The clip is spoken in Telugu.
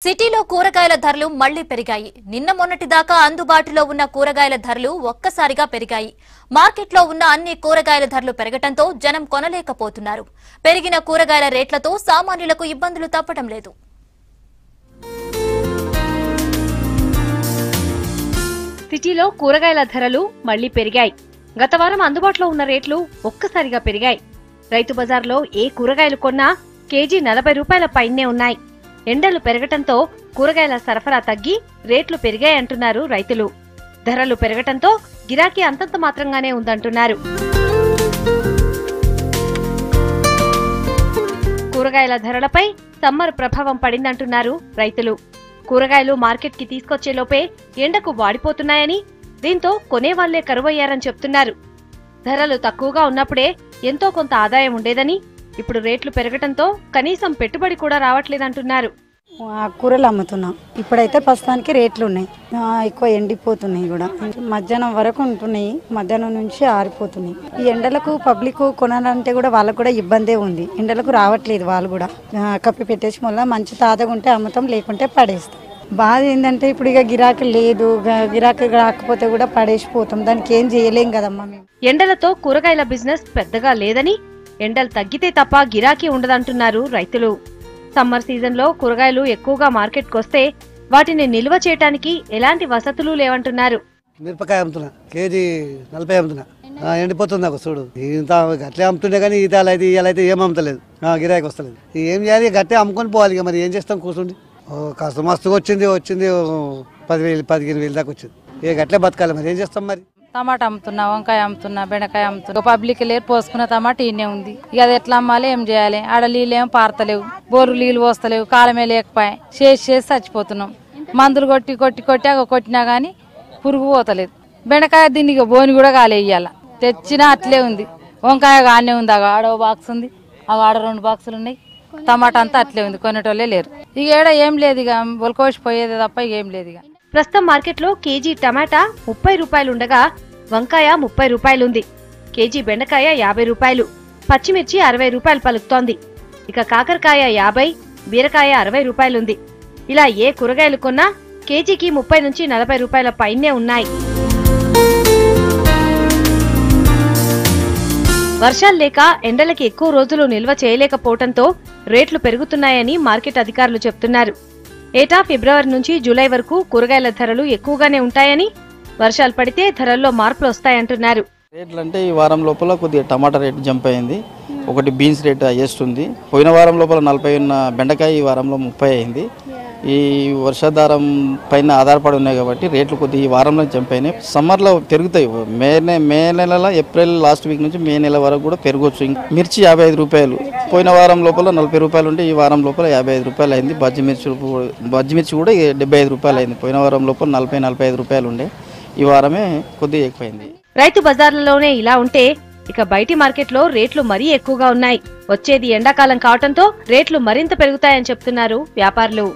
సిటీలో కూరగాయల ధరలు మళ్లీ పెరిగాయి. నిన్న మొన్నటి దాకా అందుబాటులో ఉన్న కూరగాయల ధరలు ఒక్కసారిగా పెరిగాయి. మార్కెట్లో ఉన్న అన్ని కూరగాయల ధరలు పెరగటంతో జనం కొనలేకపోతున్నారు. పెరిగిన కూరగాయల రేట్లతో సామాన్యులకు ఇబ్బందులు తప్పడం లేదు. సిటీలో కూరగాయల ధరలు మళ్లీ పెరిగాయి. గత వారం అందుబాటులో ఉన్న రేట్లు ఒక్కసారిగా పెరిగాయి. రైతు బజార్లో ఏ కూరగాయలు కొన్నా కేజీ 40 రూపాయల పైనే ఉన్నాయి. ఎండలు పెరగటంతో కూరగాయల సరఫరా తగ్గి రేట్లు పెరిగాయంటున్నారు రైతులు. ధరలు పెరగటంతో గిరాకీ అంతంత మాత్రంగానే ఉందంటున్నారు. కూరగాయల ధరలపై సమ్మర్ ప్రభావం పడిందంటున్నారు రైతులు. కూరగాయలు మార్కెట్కి తీసుకొచ్చేలోపే ఎండకు వాడిపోతున్నాయని, దీంతో కొనేవాళ్లే కరువయ్యారని చెప్తున్నారు. ధరలు తక్కువగా ఉన్నప్పుడే ఎంతో కొంత ఆదాయం ఉండేదని, ఇప్పుడు రేట్లు పెరగటంతో కనీసం పెట్టుబడి కూడా రావట్లేదంటున్నారు. కూరలు అమ్ముతున్నాం. ఇప్పుడైతే ప్రస్తుతానికి రేట్లు ఉన్నాయి, ఎక్కువ ఎండిపోతున్నాయి కూడా. మధ్యాహ్నం వరకు ఉంటున్నాయి, మధ్యాహ్నం నుంచి ఆరిపోతున్నాయి. ఈ ఎండలకు పబ్లిక్ కొనాలంటే కూడా వాళ్ళకు కూడా ఇబ్బందే ఉంది. ఎండలకు రావట్లేదు వాళ్ళు కూడా. కప్పి పెట్టేసి వల్ల మంచి తాజాగా ఉంటే అమ్ముతాం, లేకుంటే పడేస్తాం. బాధ ఏంటంటే ఇప్పుడు ఇక గిరాకీ లేదు, గిరాకీ రాకపోతే కూడా పడేసిపోతాం. దానికి ఏం చేయలేం కదమ్మా మేము. ఎండలతో కూరగాయల బిజినెస్ పెద్దగా లేదని, ఎండలు తగ్గితే తప్ప గిరాకీ ఉండదంటున్నారు రైతులు. సమ్మర్ సీజన్లో కూరగాయలు ఎక్కువగా మార్కెట్కి వస్తే వాటిని నిల్వ చేయడానికి ఎలాంటి వసతులు లేవంటున్నారు. మిరపకాయ అమ్ముతున్నా, కేజీ 40 అమ్ముతున్నా. ఎండిపోతుంది నాకు చూడు. ఇంత గట్లే అమ్ముతుండే కానీ ఇవాళైతే ఏం అమ్ముతలేదు, గిరాకీ వస్తలేదు. ఏం చేయాలి, గట్టే అమ్ముకొని పోవాలి. ఇక మరి ఏం చేస్తాం, కూర్చుండి. కాస్త మస్తుగా వచ్చింది 10,000 15,000 దాకా వచ్చింది. ఏ గట్లే బతకాలి, మరి ఏం చేస్తాం. మరి టమాటా అమ్ముతున్నా, వంకాయ అమ్ముతున్నా, బెండకాయ అమ్ముతున్నా. పబ్లిక్ లేరు, పోసుకున్న టమాటా ఈయనే ఉంది. ఇక అది ఎట్లా అమ్మాలి, ఏం చేయాలి? ఆడ నీళ్ళు ఏం పారతలేవు, బోరు నీళ్ళు పోస్తలేవు, కాలమే లేకపోయా. చేసి చచ్చిపోతున్నాం. మందులు కొట్టి కొట్టినా గానీ పురుగు పోతలేదు. బెండకాయ దీనికి బోని కూడా కాలే ఇయ్యాల, తెచ్చినా అట్లే ఉంది. వంకాయ గానే ఉంది, ఆడ బాక్స్ ఉంది, ఆడ 2 బాక్సులు ఉన్నాయి. టమాటా అంతా అట్లే ఉంది, కొనేటోళ్ళే లేరు. ఇక ఏడ ఏం లేదు, ఇక ఒలకోసిపోయేది తప్ప ఏం లేదు. ఇక ప్రస్తుతం మార్కెట్లో కేజీ టమాటా 30 రూపాయలు ఉండగా వంకాయ 30 రూపాయలుంది. కేజీ బెండకాయ 50 రూపాయలు, పచ్చిమిర్చి 60 రూపాయలు పలుకుతోంది. ఇక కాకరకాయ 50, బీరకాయ 60 రూపాయలుంది. ఇలా ఏ కూరగాయలు కొన్నా కేజీకి 30 నుంచి 40 రూపాయల పైనే ఉన్నాయి. వర్షాలు లేక ఎండలకి ఎక్కువ రోజులు నిల్వ చేయలేకపోవడంతో రేట్లు పెరుగుతున్నాయని మార్కెట్ అధికారులు చెప్తున్నారు. ఏటా ఫిబ్రవరి నుంచి జూలై వరకు కూరగాయల ధరలు ఎక్కువగానే ఉంటాయని, వర్షాలు పడితే ధరల్లో మార్పులు వస్తాయంటున్నారు. రేట్లు అంటే ఈ వారం లోపల కొద్దిగా టమాటా రేటు జంప్ అయింది. ఒకటి బీన్స్ రేటు హైయెస్ట్ ఉంది. పోయిన వారం లోపల 40 ఉన్న బెండకాయ ఈ వారంలో 30 అయింది. ఈ వర్షాధారం పైన ఆధారపడి ఉన్నాయి కాబట్టి రేట్లు కొద్దిగా ఈ వారంలో జంప్ అయినాయి. సమ్మర్లో పెరుగుతాయి. మే నెలలో ఏప్రిల్ లాస్ట్ వీక్ నుంచి మే నెల వరకు కూడా పెరగవచ్చు. మిర్చి 55 రూపాయలు, పోయిన వారం లోపల 40 రూపాయలు ఉంటే ఈ వారం లోపల 55 రూపాయలు అయింది. బజ్జిమిర్చి కూడా 75 రూపాయలు అయింది. పోయిన వారం లోపల 40-45 రూపాయలు ఉండే, ఈ వారమే కొద్దిగా ఎక్కువైంది. రైతు బజార్లలోనే ఇలా ఉంటే ఇక బయటి మార్కెట్లో రేట్లు మరీ ఎక్కువగా ఉన్నాయి. వచ్చేది ఎండాకాలం కావడంతో రేట్లు మరింత పెరుగుతాయని చెప్తున్నారు వ్యాపారులు.